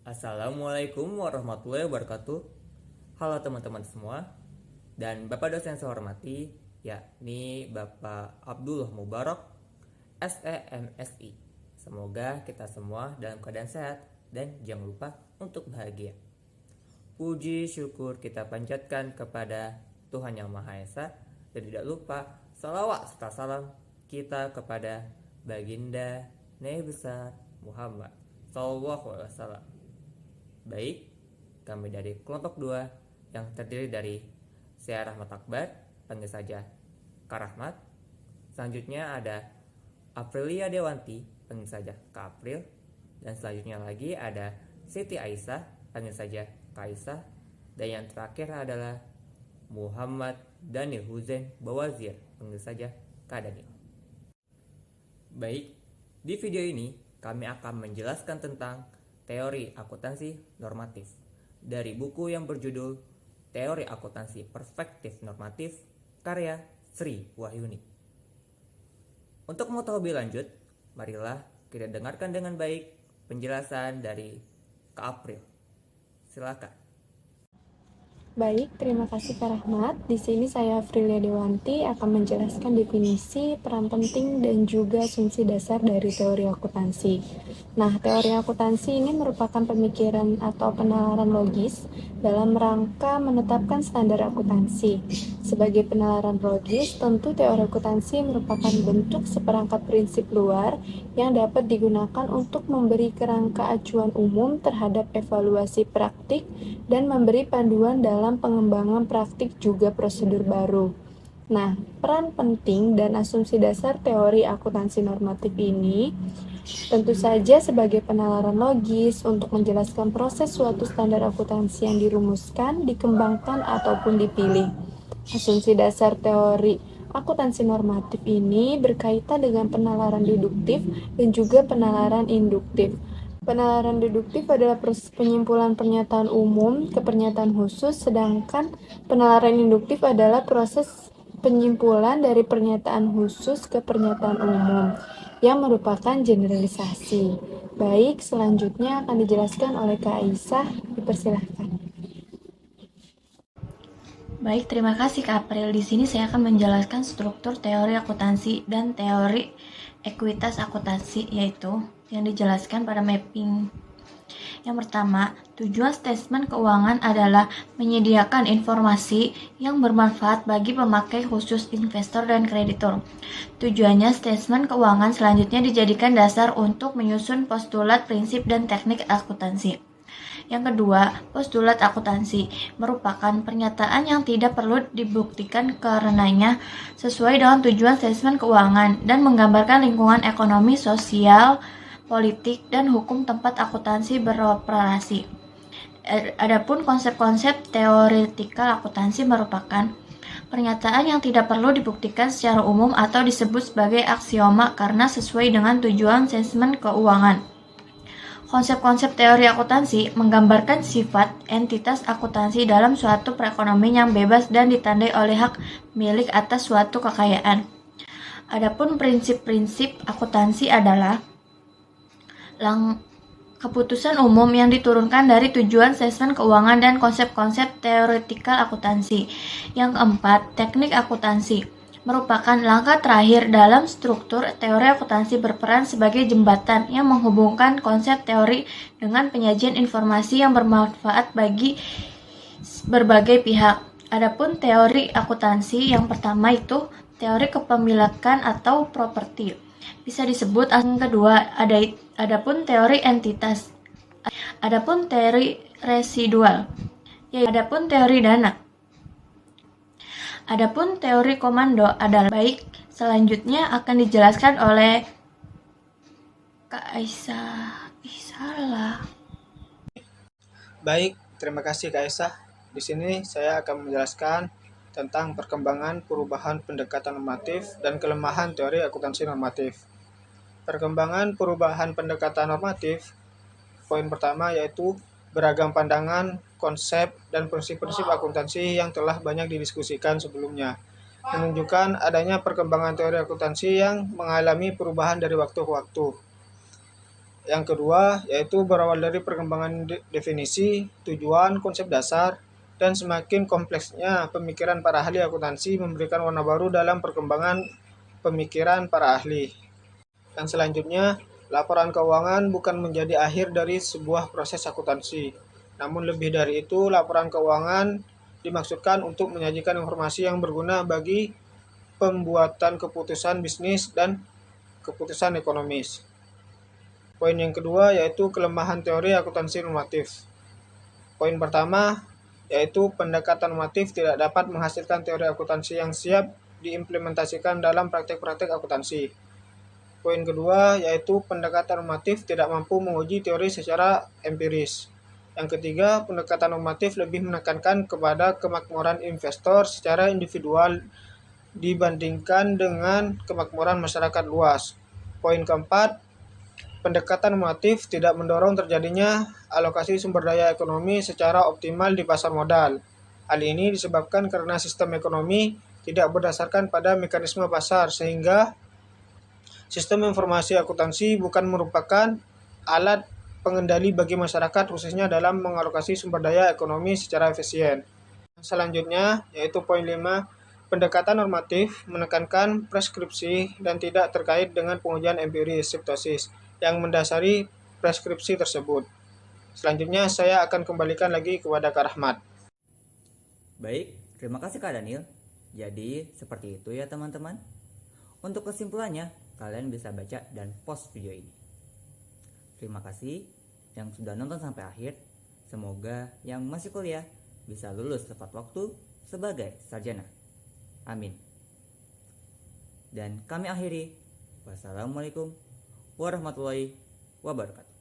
Assalamualaikum warahmatullahi wabarakatuh. Halo teman-teman semua dan Bapak dosen saya hormati, yakni Bapak Abdullah Mubarak, SEMSI. Semoga kita semua dalam keadaan sehat dan jangan lupa untuk bahagia. Puji syukur kita panjatkan kepada Tuhan Yang Maha Esa dan tidak lupa salawat serta salam kita kepada Baginda Nabi besar Muhammad Sallallahu Alaihi Wasallam. Baik, kami dari kelompok 2 yang terdiri dari saya Rahmat Akbar, panggil saja Kak Rahmat. Selanjutnya ada Aprilia Dewanti, panggil saja Kak April. Dan selanjutnya lagi ada Siti Aisyah, panggil saja Kak Aisyah. Dan yang terakhir adalah Muhammad Daniel Huzain Bawazir, panggil saja Kak Daniel. Baik, di video ini kami akan menjelaskan tentang teori akuntansi normatif dari buku yang berjudul Teori Akuntansi Perspektif Normatif karya Sri Wahyuni. Untuk mengetahui lebih lanjut, marilah kita dengarkan dengan baik penjelasan dari Kak April. Silakan. Baik, terima kasih Kak Rahmat. Di sini saya Frilia Dewanti akan menjelaskan definisi, peran penting, dan juga asumsi dasar dari teori akuntansi. Nah, teori akuntansi ini merupakan pemikiran atau penalaran logis dalam rangka menetapkan standar akuntansi. Sebagai penalaran logis, tentu teori akuntansi merupakan bentuk seperangkat prinsip luar yang dapat digunakan untuk memberi kerangka acuan umum terhadap evaluasi praktik dan memberi panduan dalam pengembangan praktik juga prosedur baru. Nah, peran penting dan asumsi dasar teori akuntansi normatif ini tentu saja sebagai penalaran logis untuk menjelaskan proses suatu standar akuntansi yang dirumuskan, dikembangkan, ataupun dipilih. Asumsi dasar teori akuntansi normatif ini berkaitan dengan penalaran deduktif dan juga penalaran induktif. Penalaran deduktif adalah proses penyimpulan pernyataan umum ke pernyataan khusus, sedangkan penalaran induktif adalah proses penyimpulan dari pernyataan khusus ke pernyataan umum yang merupakan generalisasi. Baik, selanjutnya akan dijelaskan oleh Kak Aisyah. Dipersilahkan. Baik, terima kasih Kak April. Di sini saya akan menjelaskan struktur teori akuntansi dan teori ekuitas akuntansi, yaitu yang dijelaskan pada mapping. Yang pertama, tujuan statement keuangan adalah menyediakan informasi yang bermanfaat bagi pemakai khusus investor dan kreditur. Tujuannya, statement keuangan selanjutnya dijadikan dasar untuk menyusun postulat, prinsip, dan teknik akuntansi. Yang kedua, postulat akuntansi merupakan pernyataan yang tidak perlu dibuktikan karenanya sesuai dengan tujuan statement keuangan dan menggambarkan lingkungan ekonomi, sosial, politik, dan hukum tempat akuntansi beroperasi. Adapun konsep-konsep teoretikal akuntansi merupakan pernyataan yang tidak perlu dibuktikan secara umum atau disebut sebagai aksioma karena sesuai dengan tujuan statement keuangan. Konsep-konsep teori akuntansi menggambarkan sifat entitas akuntansi dalam suatu perekonomian yang bebas dan ditandai oleh hak milik atas suatu kekayaan. Adapun prinsip-prinsip akuntansi adalah keputusan umum yang diturunkan dari tujuan statement keuangan dan konsep-konsep teoretikal akuntansi. Yang keempat, teknik akuntansi merupakan langkah terakhir dalam struktur teori akuntansi, berperan sebagai jembatan yang menghubungkan konsep teori dengan penyajian informasi yang bermanfaat bagi berbagai pihak. Adapun teori akuntansi yang pertama itu teori kepemilikan atau properti. Bisa disebut yang kedua, adapun teori entitas, adapun teori residual, adapun teori dana, adapun teori komando adalah baik. Selanjutnya akan dijelaskan oleh Kak Aisyah. Baik, terima kasih Kak Aisyah. Di sini saya akan menjelaskan tentang perkembangan perubahan pendekatan normatif dan kelemahan teori akuntansi normatif. Perkembangan perubahan pendekatan normatif, poin pertama yaitu beragam pandangan, konsep, dan prinsip-prinsip akuntansi yang telah banyak didiskusikan sebelumnya, menunjukkan adanya perkembangan teori akuntansi yang mengalami perubahan dari waktu ke waktu. Yang kedua, yaitu berawal dari perkembangan definisi, tujuan, konsep dasar, dan semakin kompleksnya pemikiran para ahli akuntansi memberikan warna baru dalam perkembangan pemikiran para ahli. Dan selanjutnya, laporan keuangan bukan menjadi akhir dari sebuah proses akuntansi. Namun lebih dari itu, laporan keuangan dimaksudkan untuk menyajikan informasi yang berguna bagi pembuatan keputusan bisnis dan keputusan ekonomis. Poin yang kedua yaitu kelemahan teori akuntansi normatif. Poin pertama yaitu pendekatan normatif tidak dapat menghasilkan teori akuntansi yang siap diimplementasikan dalam praktek-praktek akuntansi. Poin kedua yaitu pendekatan normatif tidak mampu menguji teori secara empiris. Yang ketiga, pendekatan normatif lebih menekankan kepada kemakmuran investor secara individual dibandingkan dengan kemakmuran masyarakat luas. Poin keempat, pendekatan normatif tidak mendorong terjadinya alokasi sumber daya ekonomi secara optimal di pasar modal. Hal ini disebabkan karena sistem ekonomi tidak berdasarkan pada mekanisme pasar, sehingga sistem informasi akuntansi bukan merupakan alat pengendali bagi masyarakat khususnya dalam mengalokasi sumber daya ekonomi secara efisien. Selanjutnya, yaitu poin 5, pendekatan normatif menekankan preskripsi dan tidak terkait dengan pengujian empiris siptosis yang mendasari preskripsi tersebut. Selanjutnya, saya akan kembalikan lagi kepada Kak Rahmat. Baik, terima kasih Kak Daniel. Jadi, seperti itu ya teman-teman. Untuk kesimpulannya, kalian bisa baca dan post video ini. Terima kasih yang sudah nonton sampai akhir. Semoga yang masih kuliah bisa lulus tepat waktu sebagai sarjana. Amin. Dan kami akhiri. Wassalamualaikum warahmatullahi wabarakatuh.